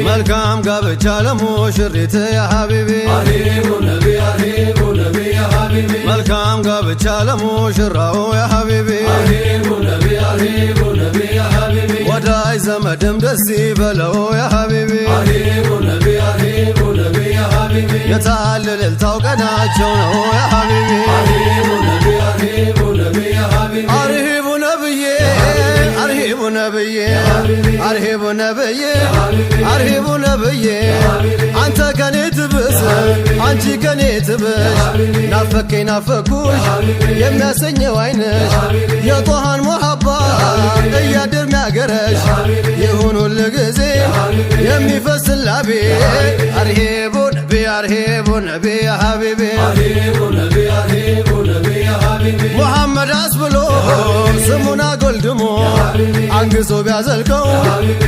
መልካም ጋብቻ ለሙሽሪት ያ ሀቢቢ መልካም ጋብቻ ለሙሽራው ያ ሀቢቢ ወዳጅ ዘመድም ደስ ይበለው ያ ሀቢቢ የታለ እልልታው ቀናቸው ነው ያ ሀቢቢ አርሂቡ ነብዬ አርሂቡ ነብዬ አርሂቡ ነብዬ አርሂቡ ነብዬ አንተ ከኔ ትብስ አንቺ ከኔ ትብሽ ናፈከኝ ናፈኩሽ የሚያሰኘው አይነሽ የጦሃን መሐባ እያድር ሚያገረሽ ይሁን ሁል ጊዜ የሚፈስ ላቤ አርሂቡ ነቢ አርሂቡ ነቢ ያ ሀቢቢ ሙሐመድ አስብሎ ስሙን አጎልድሞ አንግሶ ቢያዘልቀው